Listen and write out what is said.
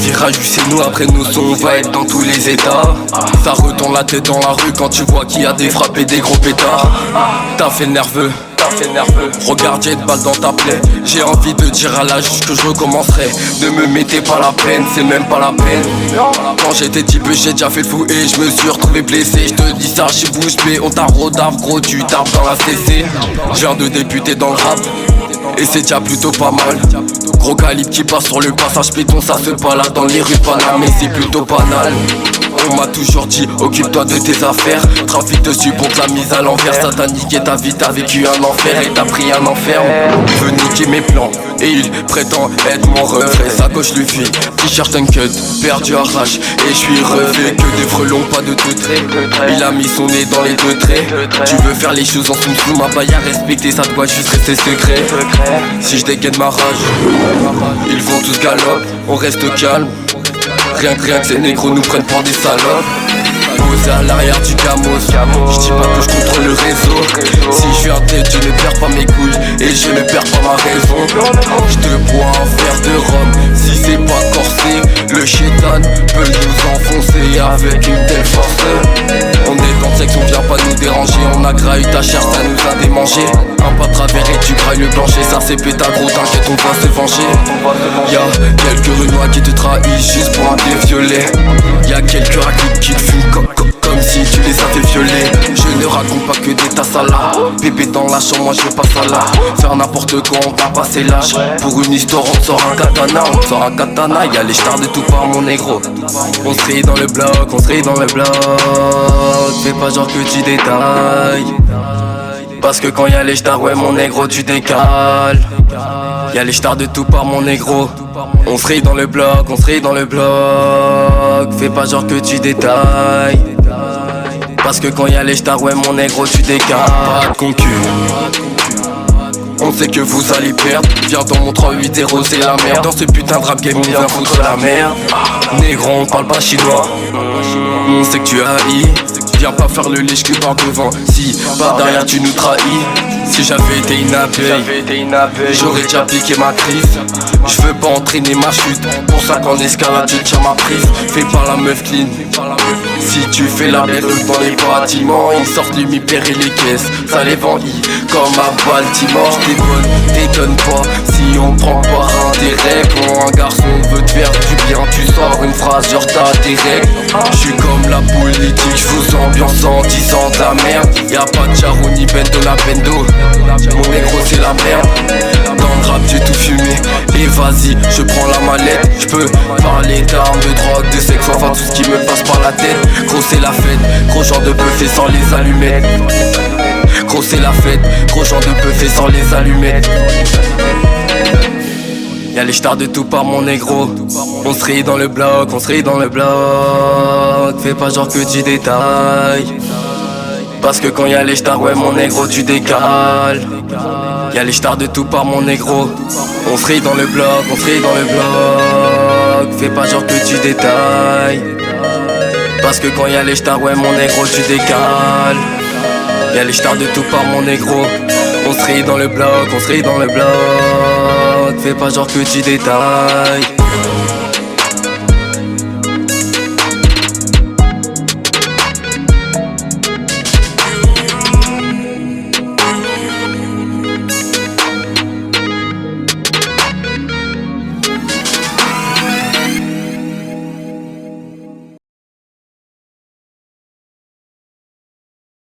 Virage, vu c'est nous, après nos sons, on va être dans tous les états. Ça retourne la tête dans la rue quand tu vois qu'il y a des frappes et des gros pétards. T'as fait le nerveux, regarde, j'ai une balle dans ta plaie. J'ai envie de dire à la juge que je recommencerai. Ne me mettez pas la peine, c'est même pas la peine. Quand j'étais type j'ai déjà fait le fou et je me suis retrouvé blessé. Je te dis ça, j'suis bouche bée, on t'a rodave, gros tu tapes dans la CC. Je viens de débuter dans le rap et c'est déjà plutôt pas mal. Gros calibre qui passe sur le passage piéton, ça se balade dans les rues de Paname, mais c'est plutôt banal. On m'a toujours dit, occupe-toi de tes affaires. Trafic dessus pour la mise à l'envers. Ça t'a niqué ta vie, t'as vécu un enfer et t'as pris un enferme. Il veut niquer mes plans et il prétend être mon reflet. Sa gauche lui fit, t-shirt uncut, perdu à rage. Et je suis refait que des frelons, pas de deux traits. Il a mis son nez dans les deux traits. Tu veux faire les choses en soum-soum, ma baille à respecter, ça doit juste rester secret. Si je dégaine ma rage, ils vont tous galop, on reste calme. Rien que ces négros nous prennent pour des salopes. Posé à l'arrière du camos, j'dis pas que je contrôle le réseau. Si je suis un tête, je ne perds pas mes couilles et je ne perds pas ma raison. J'te bois un verre de rhum, si c'est pas corsé, le chétan peut nous enfoncer avec une telle force. On est en sexe, on vient pas nous déranger. On a graillé ta chair, ça nous a démangé. Un pas de travers et tu grailles le plancher. Ça c'est péta gros, t'inquiète, on va se venger. Y'a quelques renois qui te trahissent juste pour un pied violet. Y'a quelques raquettes qui te fument comme si tu les avais violés. Je ne raconte pas que des tasses à la bébé dans la chambre, moi je veux pas ça là. Faire n'importe quoi, on va passer l'âge. Pour une histoire, on sort un katana. On sort un katana, y'a les stars de tout part mon négro. On se rit dans le bloc, on se rit dans le bloc. Fais pas genre que tu détailles. Parce que quand y'a les stars, ouais mon négro tu décales. Y'a les stars de tout part mon négro. On se rit dans le bloc, on se rit dans le bloc. Fais pas genre que tu détailles. Parce que quand y'a les stars, ouais mon négro tu décales. Pas de concu, on sait que vous allez perdre. Viens dans mon 3-8-0, c'est la merde. Dans ce putain de rap game, on vient foutre la merde. Négro, on parle pas chinois. On sait que tu haïs. Viens pas faire le lèche que par devant. Si par derrière tu nous trahis. Si j'avais été une abeille, j'aurais déjà piqué ma crise. Je veux pas entraîner ma chute. Pour ça qu'en escalade je tiens ma prise. Fais pas la meuf clean. Si tu fais la bête dans les bâtiments, ils sortent l'humipère et les caisses. Ça les vend comme à Baltimore. T'es bonne, t'étonnes pas si on prend pas intérêt. Quand un garçon veut te faire du bien, tu sors une phrase genre t'as des règles. J'suis comme la politique, j'vous ambiance en disant de la merde. Y'a pas de Charo ni Bendo la Bendo. Mon négro c'est la merde. Dans le rap j'ai tout fumé. Et vas-y, je prends la mallette. J'peux parler d'armes, de drogue, de sexe, enfin tout ce qui me passe par la tête. Gros c'est la fête, gros genre de buffet sans les allumettes. Gros c'est la fête, gros genre de buffet sans les allumettes. Y'a les stars de tout part mon négro. On se rit dans le bloc, on se rit dans le bloc. Fais pas genre que tu détailles. Parce que quand y'a les stars, ouais mon négro tu décales. Y'a les stars de tout part mon négro. On se rit dans le bloc, on se rit dans le bloc. Fais pas genre que tu détailles. Parce que quand y'a les stars, ouais mon négro tu décales. Y'a les stars de tout part mon négro. On se rit dans le bloc, on se rit dans le bloc. Fais pas genre que tu détailles.